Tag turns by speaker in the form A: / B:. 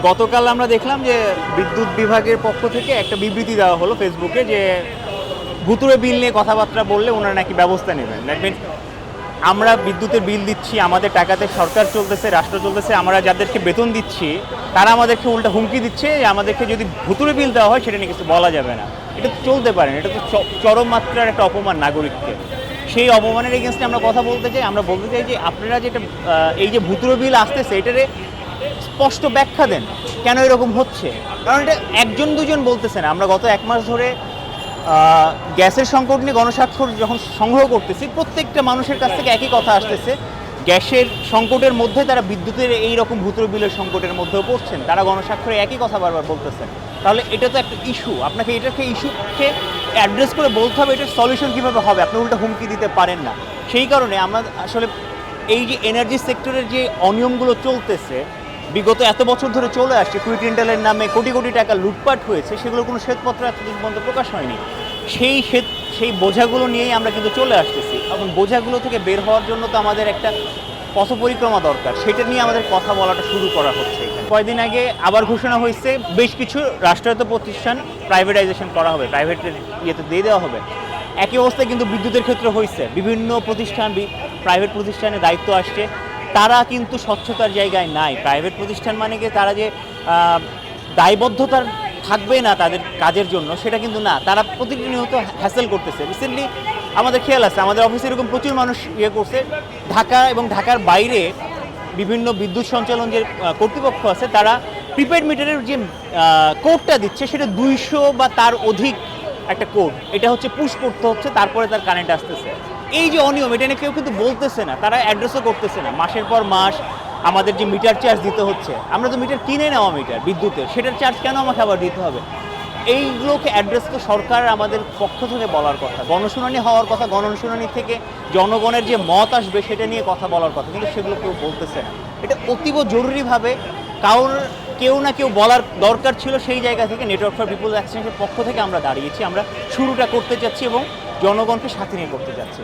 A: গতকাল আমরা দেখলাম যে বিদ্যুৎ বিভাগের পক্ষ থেকে একটা বিবৃতি দেওয়া হলো ফেসবুকে যে ভুতুড়ে বিল নিয়ে কথাবার্তা বললে ওনারা নাকি ব্যবস্থা নেবেন। দ্যাট মিনস আমরা বিদ্যুতের বিল দিচ্ছি, আমাদের টাকাতে সরকার চলতেছে, রাষ্ট্র চলতেছে, আমরা যাদেরকে বেতন দিচ্ছি তারা আমাদেরকে উল্টা হুমকি দিচ্ছে যে আমাদেরকে যদি ভুতুড়ে বিল দেওয়া হয় সেটা নিয়ে কিছু বলা যাবে না। এটা তো চলতে পারে না, এটা তো চরম মাত্রার একটা অপমান নাগরিককে। সেই অপমানের এগেনস্টে আমরা কথা বলতে চাই। আমরা বলতে চাই যে আপনারা যেটা এই যে ভুতুড়ে বিল আসতেছে এটারে স্পষ্ট ব্যাখ্যা দেন কেন এরকম হচ্ছে। কারণ এটা একজন দুজন বলতেছে না। আমরা গত এক মাস ধরে গ্যাসের সংকট নিয়ে গণস্বাক্ষর যখন সংগ্রহ করতেছি প্রত্যেকটা মানুষের কাছ থেকে একই কথা আসতেছে, গ্যাসের সংকটের মধ্যে তারা বিদ্যুতের এই রকম ভুতুড়ে বিলের সংকটের মধ্যেও পড়ছেন, তারা গণস্বাক্ষরে একই কথা বারবার বলতেছেন। তাহলে এটা তো একটা ইস্যু, আপনাকে এটাকে ইস্যুকে অ্যাড্রেস করে বলতে হবে এটার সলিউশন কীভাবে হবে। আপনি উল্টা হুমকি দিতে পারেন না। সেই কারণে আমরা আসলে এই যে এনার্জি সেক্টরের যে অনিয়মগুলো চলতেছে বিগত এত বছর ধরে চলে আসছে, কুইট রেন্টালের নামে কোটি কোটি টাকা লুটপাট হয়েছে, সেগুলো কোনো শ্বেতপত্র এতদিন পর্যন্ত প্রকাশ হয়নি। সেই বোঝাগুলো নিয়েই আমরা কিন্তু চলে আসতেছি। এখন বোঝাগুলো থেকে বের হওয়ার জন্য তো আমাদের একটা পথ পরিক্রমা দরকার, সেটা নিয়ে আমাদের কথা বলাটা শুরু করা হচ্ছে। কয়েকদিন আগে আবার ঘোষণা হয়েছে বেশ কিছু রাষ্ট্রায়ত্ত প্রতিষ্ঠান প্রাইভেটাইজেশন করা হবে, প্রাইভেটের ইয়েতে দিয়ে দেওয়া হবে। একই অবস্থায় কিন্তু বিদ্যুতের ক্ষেত্রে হয়েছে, বিভিন্ন প্রতিষ্ঠান প্রাইভেট প্রতিষ্ঠানে দায়িত্ব আসছে, তারা কিন্তু স্বচ্ছতার জায়গায় নাই। প্রাইভেট প্রতিষ্ঠান মানে কি তারা যে দায়বদ্ধতার থাকবে না তাদের কাজের জন্য সেটা কিন্তু না, তারা প্রতিনিয়ত হ্যাসেল করতেছে। রিসেন্টলি আমাদের খেয়াল আছে আমাদের অফিসে এরকম প্রচুর মানুষ করছে, ঢাকা এবং ঢাকার বাইরে বিভিন্ন বিদ্যুৎ সঞ্চালন যে কর্তৃপক্ষ আছে তারা প্রিপেড মিটারের যে কোডটা দিচ্ছে সেটা 200 বা তার অধিক একটা কোড, এটা হচ্ছে পুশ করতে হচ্ছে, তারপরে তার কারেন্ট আসতেছে। এই যে অনিয়ম এটা নিয়ে কেউ কিন্তু বলতেছে না, তারা অ্যাড্রেসও করতেছে না। মাসের পর মাস আমাদের যে মিটার চার্জ দিতে হচ্ছে, আমরা তো মিটার কিনে নেওয়া মিটার বিদ্যুতের, সেটার চার্জ কেন আমাকে আবার দিতে হবে? এইগুলোকে অ্যাড্রেস তো সরকার আমাদের পক্ষ থেকে বলার কথা, গণশুনানি হওয়ার কথা, গণশুনানি থেকে জনগণের যে মত আসবে সেটা নিয়ে কথা বলার কথা, কিন্তু সেগুলো কেউ বলতেছে না। এটা অতীব জরুরিভাবে কেউ না কেউ বলার দরকার ছিল। সেই জায়গা থেকে নেটওয়ার্ক ফর পিপল এক্সচেঞ্জের পক্ষ থেকে আমরা দাঁড়িয়েছি, আমরা শুরুটা করতে চাচ্ছি এবং জনগণকে সাথে নিয়ে করতে চাচ্ছি।